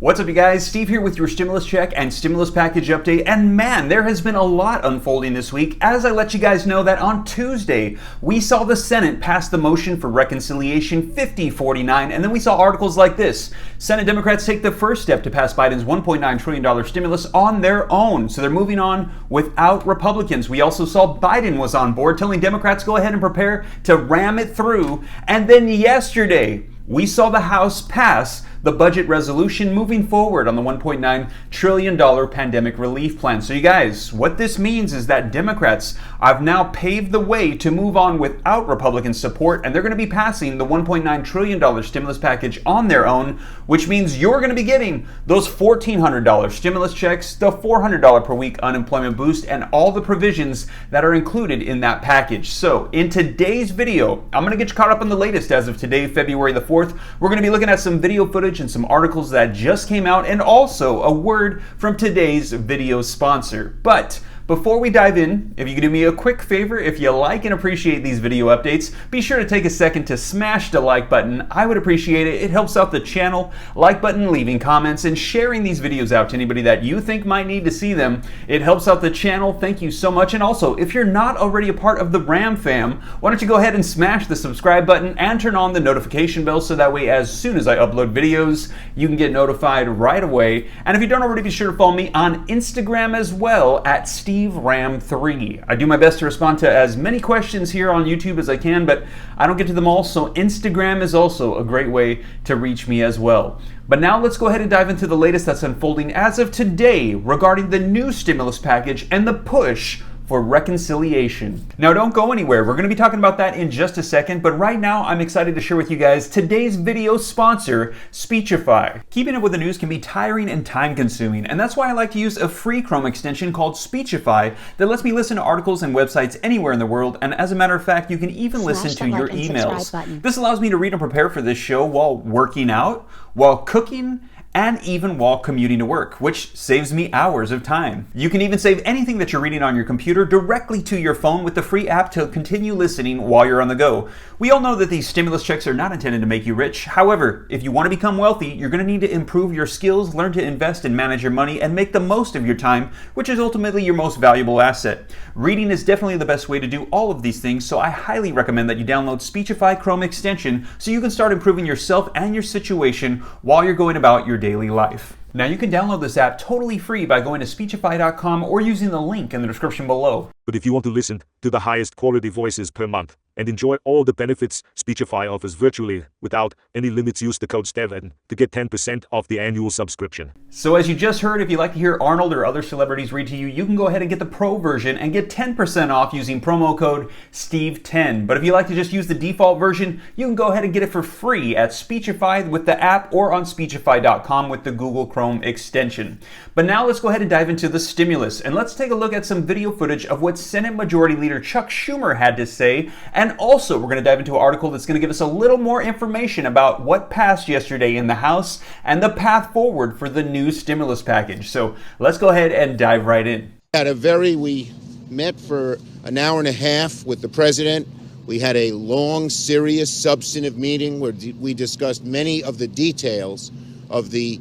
What's up, you guys? Steve here with your stimulus check and stimulus package update. And man, there has been a lot unfolding this week. As I let you guys know that on Tuesday, we saw the Senate pass the motion for reconciliation 50-49. And then we saw articles like this. Senate Democrats take the first step to pass Biden's $1.9 trillion stimulus on their own. So they're moving on without Republicans. We also saw Biden was on board, telling Democrats go ahead and prepare to ram it through. And then yesterday, we saw the House pass the budget resolution moving forward on the $1.9 trillion pandemic relief plan. So you guys, what this means is that Democrats have now paved the way to move on without Republican support, and they're going to be passing the $1.9 trillion stimulus package on their own, which means you're going to be getting those $1,400 stimulus checks, the $400 per week unemployment boost, and all the provisions that are included in that package. So in today's video, I'm going to get you caught up on the latest as of today, February the 4th. We're going to be looking at some video footage and some articles that just came out, and also a word from today's video sponsor. But before we dive in, if you could do me a quick favor, if you like and appreciate these video updates, be sure to take a second to smash the like button. I would appreciate it. It helps out the channel. Like button, leaving comments, and sharing these videos out to anybody that you think might need to see them. It helps out the channel. Thank you so much. And also, if you're not already a part of the Ram fam, why don't you go ahead and smash the subscribe button and turn on the notification bell so that way as soon as I upload videos, you can get notified right away. And if you don't already, be sure to follow me on Instagram as well at SteveRam3. I do my best to respond to as many questions here on YouTube as I can, but I don't get to them all, so Instagram is also a great way to reach me as well. But now let's go ahead and dive into the latest that's unfolding as of today regarding the new stimulus package and the push for reconciliation. Now don't go anywhere. We're going to be talking about that in just a second, but right now I'm excited to share with you guys today's video sponsor, Speechify. Keeping up with the news can be tiring and time consuming, and that's why I like to use a free Chrome extension called Speechify that lets me listen to articles and websites anywhere in the world, and as a matter of fact, you can even listen to your emails. This allows me to read and prepare for this show while working out, while cooking, and even while commuting to work, which saves me hours of time. You can even save anything that you're reading on your computer directly to your phone with the free app to continue listening while you're on the go. We all know that these stimulus checks are not intended to make you rich. However, if you want to become wealthy, you're going to need to improve your skills, learn to invest and manage your money, and make the most of your time, which is ultimately your most valuable asset. Reading is definitely the best way to do all of these things, so I highly recommend that you download Speechify Chrome extension so you can start improving yourself and your situation while you're going about your daily life. Now you can download this app totally free by going to Speechify.com or using the link in the description below. But if you want to listen to the highest quality voices per month and enjoy all the benefits Speechify offers virtually without any limits, use the code STEVEN to get 10% off the annual subscription. So as you just heard, if you'd like to hear Arnold or other celebrities read to you, you can go ahead and get the pro version and get 10% off using promo code STEVE10. But if you like to just use the default version, you can go ahead and get it for free at Speechify with the app or on Speechify.com with the Google Chrome extension. But now let's go ahead and dive into the stimulus, and let's take a look at some video footage of what Senate Majority Leader Chuck Schumer had to say. And also, we're going to dive into an article that's going to give us a little more information about what passed yesterday in the House and the path forward for the new stimulus package. So let's go ahead and dive right in. We met for an hour and a half with the president. We had a long, serious, substantive meeting where we discussed many of the details of the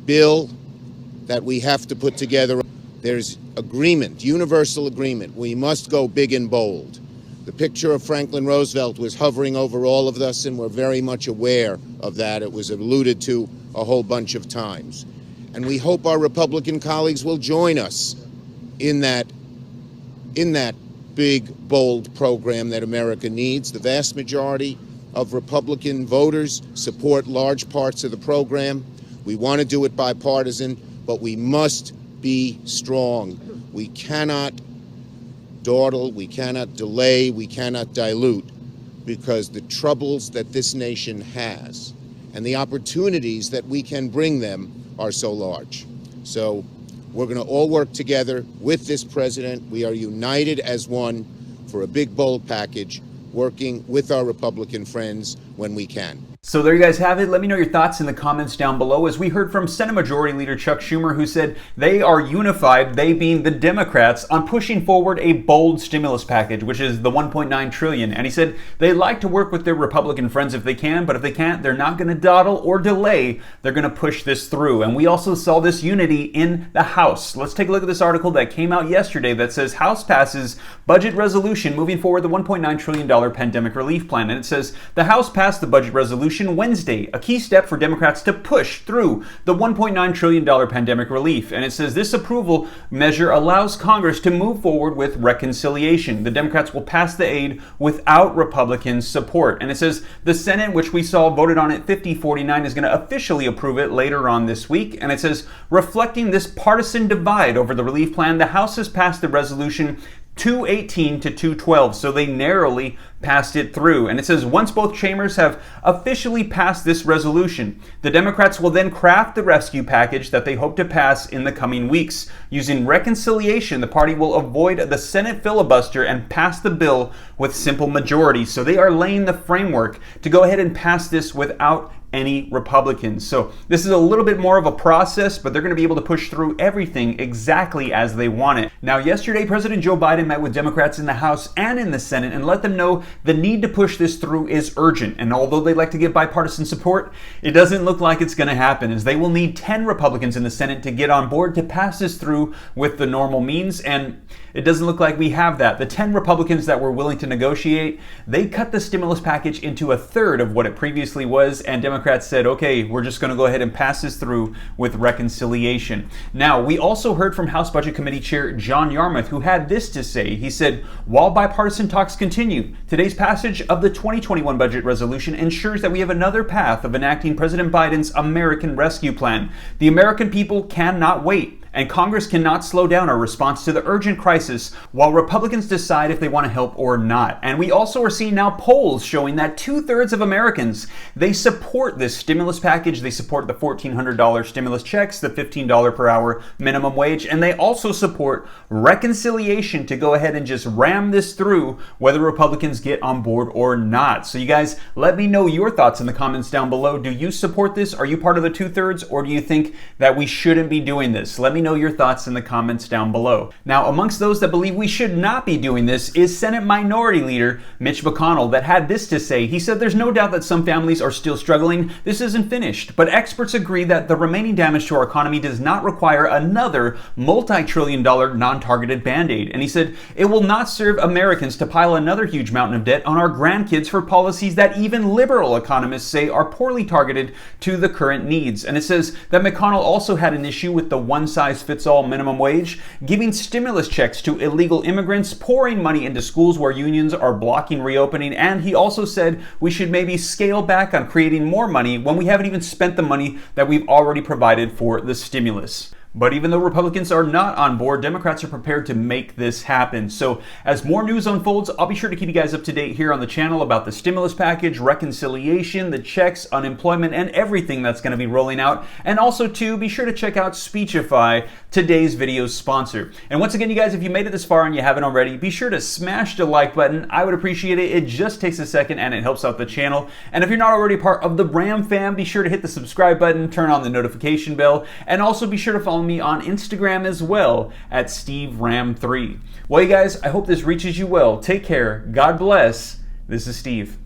bill that we have to put together. There's agreement, universal agreement. We must go big and bold. The picture of Franklin Roosevelt was hovering over all of us, and we're very much aware of that. It was alluded to a whole bunch of times. And we hope our Republican colleagues will join us in that big, bold program that America needs. The vast majority of Republican voters support large parts of the program. We want to do it bipartisan, but we must be strong. We cannot dawdle, we cannot delay, we cannot dilute, because the troubles that this nation has and the opportunities that we can bring them are so large. So we're going to all work together with this president. We are united as one for a big, bold package, working with our Republican friends when we can. So there you guys have it. Let me know your thoughts in the comments down below, as we heard from Senate Majority Leader Chuck Schumer, who said they are unified, they being the Democrats, on pushing forward a bold stimulus package, which is the $1.9 trillion. And he said they'd like to work with their Republican friends if they can, but if they can't, they're not going to dawdle or delay. They're going to push this through. And we also saw this unity in the House. Let's take a look at this article that came out yesterday that says House passes budget resolution moving forward the $1.9 trillion pandemic relief plan. And it says the House passed the budget resolution Wednesday, a key step for Democrats to push through the $1.9 trillion pandemic relief. And it says this approval measure allows Congress to move forward with reconciliation. The Democrats will pass the aid without Republican support. And it says the Senate, which we saw voted on at 50-49, is going to officially approve it later on this week. And it says, reflecting this partisan divide over the relief plan, the House has passed the resolution 218 to 212, so they narrowly passed it through. And it says once both chambers have officially passed this resolution, the Democrats will then craft the rescue package that they hope to pass in the coming weeks. Using reconciliation, the party will avoid the Senate filibuster and pass the bill with simple majority. So they are laying the framework to go ahead and pass this without any Republicans. So this is a little bit more of a process, but they're going to be able to push through everything exactly as they want it. Now, yesterday, President Joe Biden met with Democrats in the House and in the Senate and let them know the need to push this through is urgent. And although they like to get bipartisan support, it doesn't look like it's going to happen, as they will need 10 Republicans in the Senate to get on board to pass this through with the normal means. And it doesn't look like we have that. The 10 Republicans that were willing to negotiate, they cut the stimulus package into a third of what it previously was, and Democrats said, okay, we're just going to go ahead and pass this through with reconciliation. Now, we also heard from House Budget Committee Chair John Yarmuth, who had this to say. He said, while bipartisan talks continue, today's passage of the 2021 budget resolution ensures that we have another path of enacting President Biden's American Rescue Plan. The American people cannot wait, and Congress cannot slow down our response to the urgent crisis while Republicans decide if they want to help or not. And we also are seeing now polls showing that 2/3 of Americans, they support this stimulus package. They support the $1,400 stimulus checks, the $15 per hour minimum wage, and they also support reconciliation to go ahead and just ram this through whether Republicans get on board or not. So you guys, let me know your thoughts in the comments down below. Do you support this? Are you part of the 2/3, or do you think that we shouldn't be doing this? Let me know your thoughts in the comments down below. Now, amongst those that believe we should not be doing this is Senate Minority Leader Mitch McConnell, that had this to say. He said there's no doubt that some families are still struggling. This isn't finished, but experts agree that the remaining damage to our economy does not require another multi-trillion-dollar non-targeted band-aid. And he said it will not serve Americans to pile another huge mountain of debt on our grandkids for policies that even liberal economists say are poorly targeted to the current needs. And it says that McConnell also had an issue with the one-size-fits-all minimum wage, giving stimulus checks to illegal immigrants, pouring money into schools where unions are blocking reopening, and he also said we should maybe scale back on creating more money when we haven't even spent the money that we've already provided for the stimulus. But even though Republicans are not on board, Democrats are prepared to make this happen. So as more news unfolds, I'll be sure to keep you guys up to date here on the channel about the stimulus package, reconciliation, the checks, unemployment, and everything that's going to be rolling out. And also, too, be sure to check out Speechify, today's video's sponsor. And once again, you guys, if you made it this far and you haven't already, be sure to smash the like button. I would appreciate it. It just takes a second and it helps out the channel. And if you're not already part of the Ram fam, be sure to hit the subscribe button, turn on the notification bell, and also be sure to follow me on Instagram as well at SteveRam3. Well, you guys, I hope this reaches you well. Take care. God bless. This is Steve.